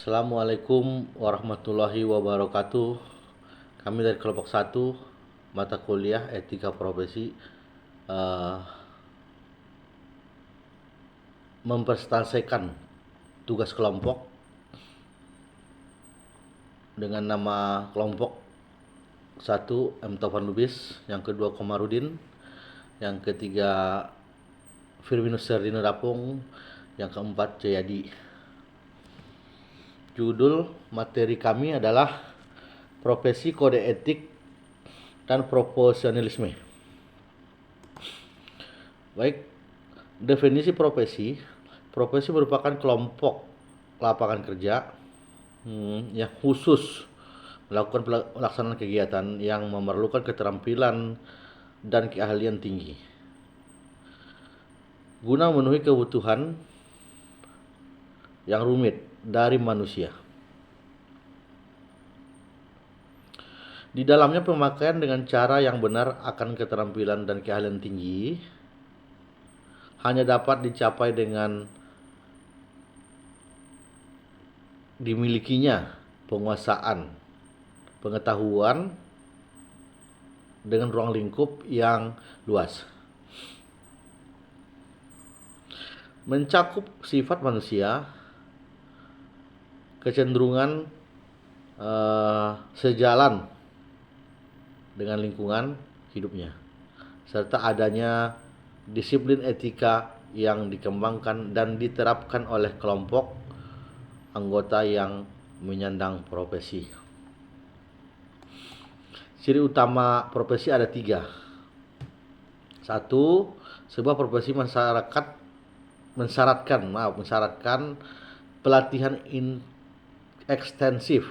Assalamualaikum warahmatullahi wabarakatuh. Kami dari kelompok 1 mata kuliah etika profesi mempresentasikan tugas kelompok dengan nama kelompok 1 M. Taufan Lubis, yang kedua Komarudin, yang ketiga Firminus Serdino Dapung, yang keempat Jayadi. Judul materi kami adalah profesi kode etik dan profesionalisme. Baik, definisi profesi. Profesi merupakan kelompok lapangan kerja yang khusus melakukan pelaksanaan kegiatan yang memerlukan keterampilan dan keahlian tinggi guna memenuhi kebutuhan yang rumit dari manusia. Di dalamnya pemakaian dengan cara yang benar akan keterampilan dan keahlian tinggi hanya dapat dicapai dengan dimilikinya penguasaan pengetahuan dengan ruang lingkup yang luas, mencakup sifat manusia, kecenderungan sejalan dengan lingkungan hidupnya, serta adanya disiplin etika yang dikembangkan dan diterapkan oleh kelompok anggota yang menyandang profesi. Ciri utama profesi ada 3. 1. Sebuah profesi mensyaratkan pelatihan ekstensif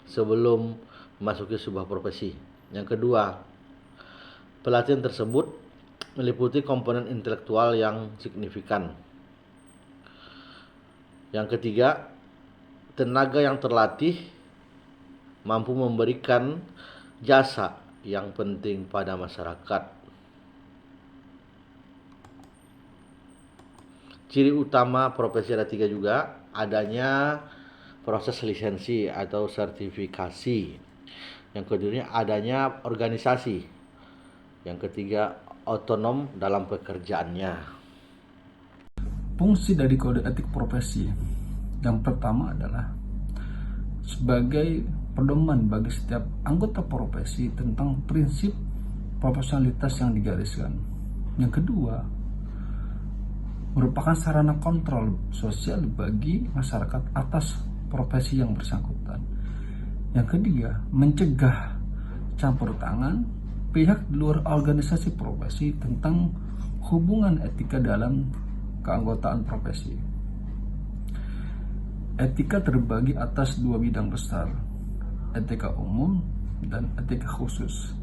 sebelum memasuki sebuah profesi. Yang kedua, pelatihan tersebut meliputi komponen intelektual yang signifikan. Yang ketiga, tenaga yang terlatih mampu memberikan jasa yang penting pada masyarakat. Ciri utama profesi ada 3 juga, adanya proses lisensi atau sertifikasi. Yang kedua, adanya organisasi. Yang ketiga, otonom dalam pekerjaannya. Fungsi dari kode etik profesi yang pertama adalah sebagai pedoman bagi setiap anggota profesi tentang prinsip profesionalitas yang digariskan. Yang kedua, merupakan sarana kontrol sosial bagi masyarakat atas profesi yang bersangkutan. Yang ketiga, mencegah campur tangan pihak di luar organisasi profesi tentang hubungan etika dalam keanggotaan profesi. Etika terbagi atas 2 bidang besar, etika umum dan etika khusus.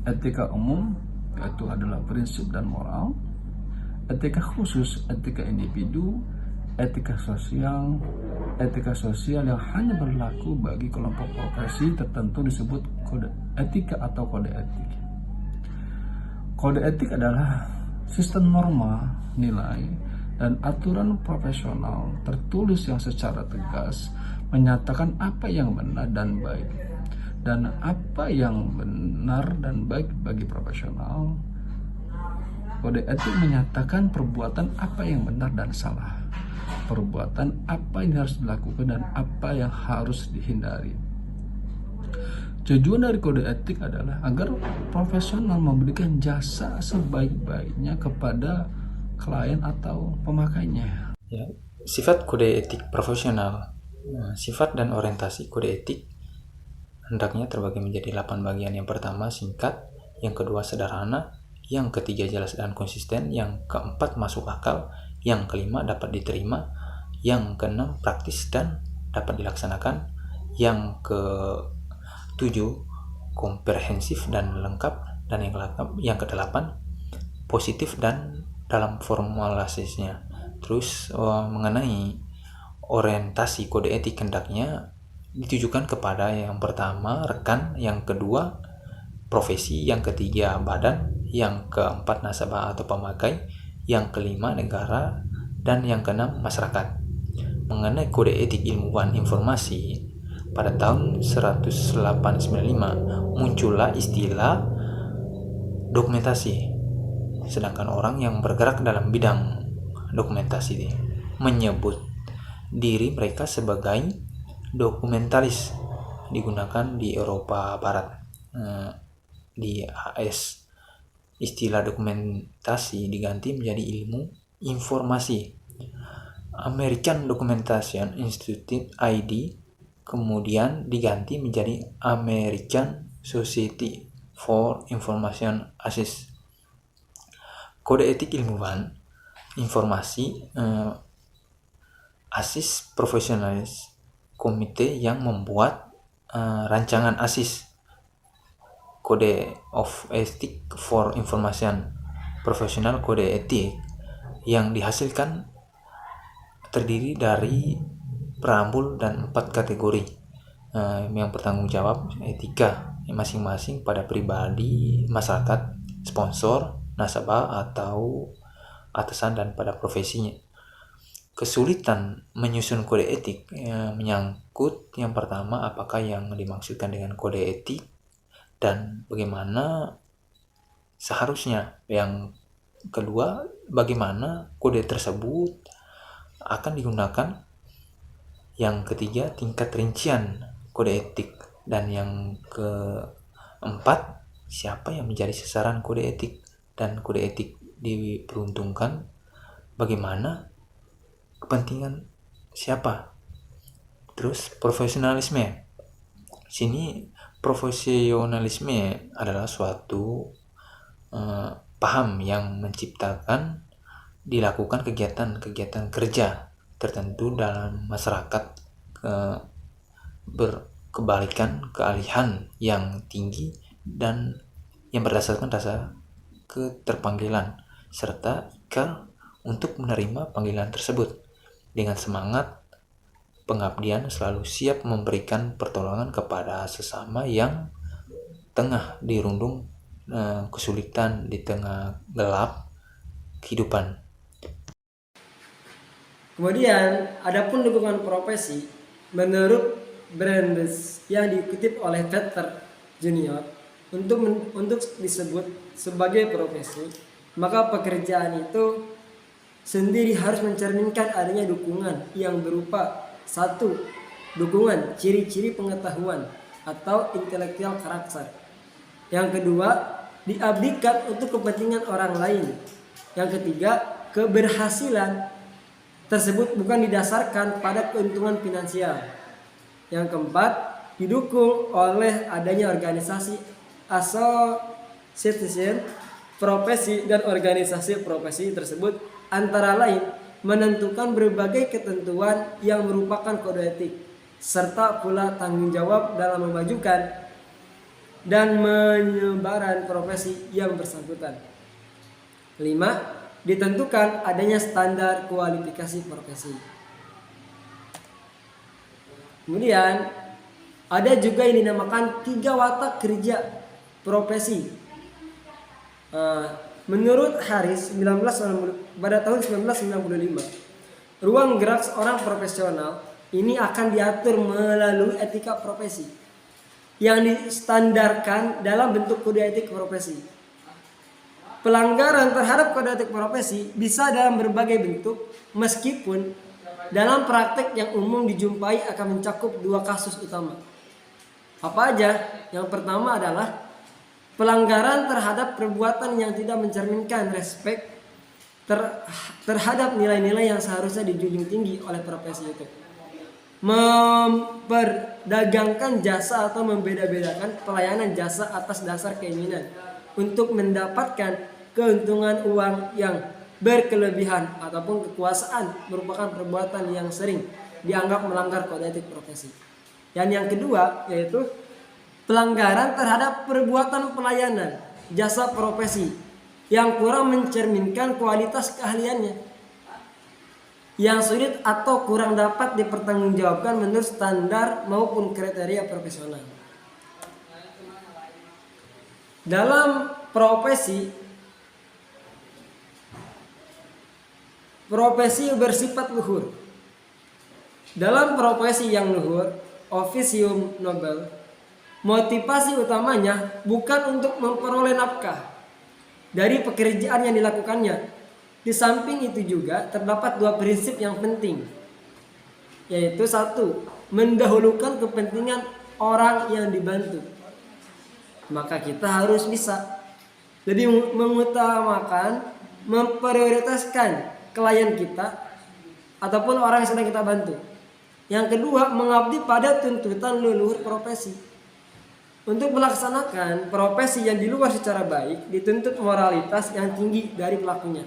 Etika umum yaitu adalah prinsip dan moral. Etika khusus, etika individu, etika sosial yang hanya berlaku bagi kelompok profesi tertentu disebut kode etika atau kode etik. Kode etik adalah sistem norma, nilai, dan aturan profesional tertulis yang secara tegas menyatakan apa yang benar dan baik, dan apa yang benar dan baik bagi profesional. Kode etik menyatakan perbuatan apa yang benar dan salah, perbuatan apa yang harus dilakukan dan apa yang harus dihindari. Tujuan dari kode etik adalah agar profesional memberikan jasa sebaik-baiknya kepada klien atau pemakainya. Ya, sifat kode etik profesional. Sifat dan orientasi kode etik hendaknya terbagi menjadi 8 bagian. Yang pertama singkat, yang kedua sederhana, yang ketiga jelas dan konsisten, yang keempat masuk akal, yang kelima dapat diterima, yang keenam praktis dan dapat dilaksanakan, yang ketujuh komprehensif dan lengkap, dan yang kedelapan positif dan dalam formulasinya. Terus mengenai orientasi kode etik hendaknya ditujukan kepada yang pertama rekan, yang kedua profesi, yang ketiga badan, yang keempat nasabah atau pemakai, yang kelima negara, dan yang keenam masyarakat. mengenai kode etik ilmuwan informasi, pada tahun 1895 muncullah istilah dokumentasi. Sedangkan orang yang bergerak dalam bidang dokumentasi menyebut diri mereka sebagai dokumentalis, digunakan di Eropa Barat. Di AS istilah dokumentasi diganti menjadi ilmu informasi. American Documentation Institute ID kemudian diganti menjadi American Society for Information Assist. Kode etik ilmuwan informasi ASIS Professionalis, komite yang membuat rancangan ASIS, Code of Ethics for Information Professional, kode etik yang dihasilkan terdiri dari preambul dan 4 kategori yang bertanggung jawab etika masing-masing pada pribadi, masyarakat, sponsor, nasabah atau atasan, dan pada profesinya. Kesulitan menyusun kode etik menyangkut yang pertama, apakah yang dimaksudkan dengan kode etik dan bagaimana seharusnya. Yang kedua, bagaimana kode tersebut akan digunakan. Yang ketiga, tingkat rincian kode etik. Dan yang keempat, siapa yang menjadi sasaran kode etik, dan kode etik diperuntukkan bagaimana, kepentingan siapa. Terus profesionalisme. Sini profesionalisme adalah suatu paham yang menciptakan dilakukan kegiatan kerja tertentu dalam masyarakat berkebalikan keahlian yang tinggi dan yang berdasarkan rasa keterpanggilan serta ikrar untuk menerima panggilan tersebut dengan semangat pengabdian, selalu siap memberikan pertolongan kepada sesama yang tengah dirundung kesulitan di tengah gelap kehidupan. Kemudian, adapun dukungan profesi, menurut Brandes yang dikutip oleh Vetter Junior, untuk disebut sebagai profesi, maka pekerjaan itu sendiri harus mencerminkan adanya dukungan yang berupa 1. Dukungan ciri-ciri pengetahuan atau intelektual karakter. Yang kedua, diabdikan untuk kepentingan orang lain. Yang ketiga, keberhasilan tersebut bukan didasarkan pada keuntungan finansial. Yang keempat, didukung oleh adanya organisasi asosiasi profesi, dan organisasi profesi tersebut antara lain menentukan berbagai ketentuan yang merupakan kode etik, serta pula tanggung jawab dalam memajukan dan menyebaran profesi yang bersangkutan. 5. Ditentukan adanya standar kualifikasi profesi. Kemudian ada juga yang dinamakan 3 watak kerja profesi. Menurut Harris pada tahun 1995, ruang gerak seorang profesional ini akan diatur melalui etika profesi yang distandarkan dalam bentuk kode etik profesi. Pelanggaran terhadap kode etik profesi bisa dalam berbagai bentuk, meskipun dalam praktek yang umum dijumpai akan mencakup 2 kasus utama. Apa aja? Yang pertama adalah pelanggaran terhadap perbuatan yang tidak mencerminkan respek terhadap nilai-nilai yang seharusnya dijunjung tinggi oleh profesi itu. Memperdagangkan jasa atau membeda-bedakan pelayanan jasa atas dasar keinginan untuk mendapatkan keuntungan uang yang berkelebihan ataupun kekuasaan merupakan perbuatan yang sering dianggap melanggar kode etik profesi. Dan yang kedua yaitu pelanggaran terhadap perbuatan pelayanan jasa profesi yang kurang mencerminkan kualitas keahliannya, yang sulit atau kurang dapat dipertanggungjawabkan menurut standar maupun kriteria profesional. Dalam profesi bersifat luhur Dalam profesi yang luhur, officium nobel, motivasi utamanya bukan untuk memperoleh nafkah dari pekerjaan yang dilakukannya. Di samping itu juga terdapat dua prinsip yang penting, yaitu satu, mendahulukan kepentingan orang yang dibantu. Maka kita harus bisa lebih mengutamakan, memprioritaskan klien kita ataupun orang yang sedang kita bantu. Yang kedua, mengabdi pada tuntutan leluhur profesi. Untuk melaksanakan profesi yang di luar secara baik, dituntut moralitas yang tinggi dari pelakunya.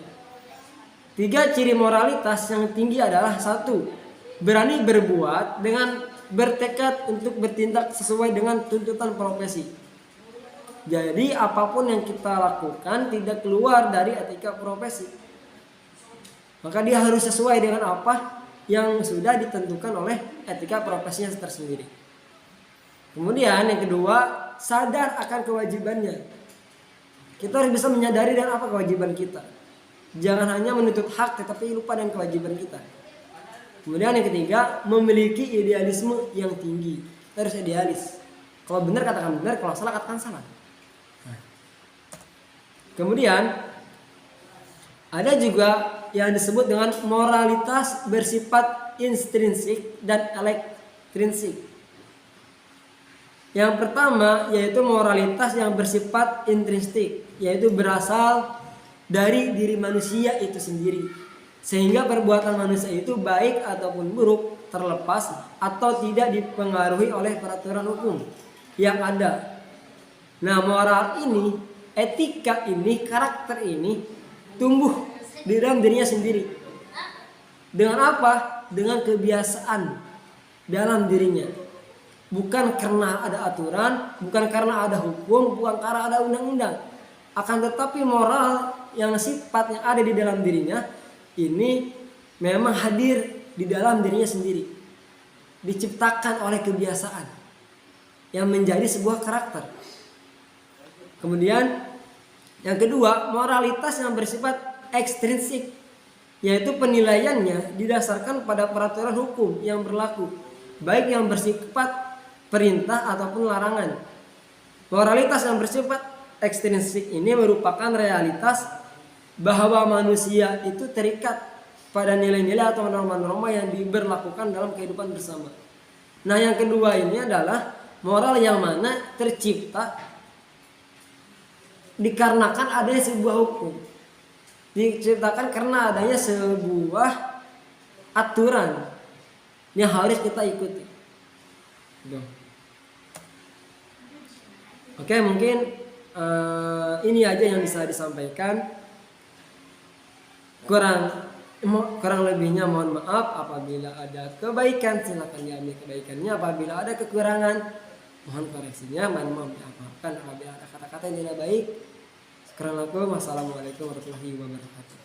3 ciri moralitas yang tinggi adalah: 1, berani berbuat dengan bertekad untuk bertindak sesuai dengan tuntutan profesi. Jadi apapun yang kita lakukan tidak keluar dari etika profesi. Maka dia harus sesuai dengan apa yang sudah ditentukan oleh etika profesinya tersendiri. Kemudian yang kedua, sadar akan kewajibannya. Kita harus bisa menyadari dan apa kewajiban kita. Jangan hanya menuntut hak tetapi lupa dengan kewajiban kita. Kemudian yang ketiga, memiliki idealisme yang tinggi. Kita harus idealis. Kalau benar katakan benar, kalau salah katakan salah. Kemudian ada juga yang disebut dengan moralitas bersifat intrinsik dan ekstrinsik. Yang pertama yaitu moralitas yang bersifat intrinsik, yaitu berasal dari diri manusia itu sendiri, sehingga perbuatan manusia itu baik ataupun buruk terlepas atau tidak dipengaruhi oleh peraturan hukum yang ada. Nah, moral ini, etika ini, karakter ini tumbuh di dalam dirinya sendiri. Dengan apa? Dengan kebiasaan dalam dirinya. Bukan karena ada aturan, bukan karena ada hukum, bukan karena ada undang-undang. Akan tetapi moral yang sifat yang ada di dalam dirinya ini memang hadir di dalam dirinya sendiri. Diciptakan oleh kebiasaan yang menjadi sebuah karakter. Kemudian yang kedua, moralitas yang bersifat ekstrinsik, yaitu penilaiannya didasarkan pada peraturan hukum yang berlaku, baik yang bersifat perintah ataupun larangan. Moralitas yang bersifat ekstrinsik ini merupakan realitas bahwa manusia itu terikat pada nilai-nilai atau norma-norma yang diberlakukan dalam kehidupan bersama. Nah, yang kedua ini adalah moral yang mana tercipta dikarenakan adanya sebuah hukum, diciptakan karena adanya sebuah aturan yang harus kita ikuti. Oke, mungkin ini aja yang bisa disampaikan. Kurang lebihnya mohon maaf. Apabila ada kebaikan silakan diambil kebaikannya, apabila ada kekurangan mohon koreksinya. Mohon maaf dimaafkan apabila ada kata-kata yang tidak baik. Sekarang aku, wassalamualaikum warahmatullahi wabarakatuh.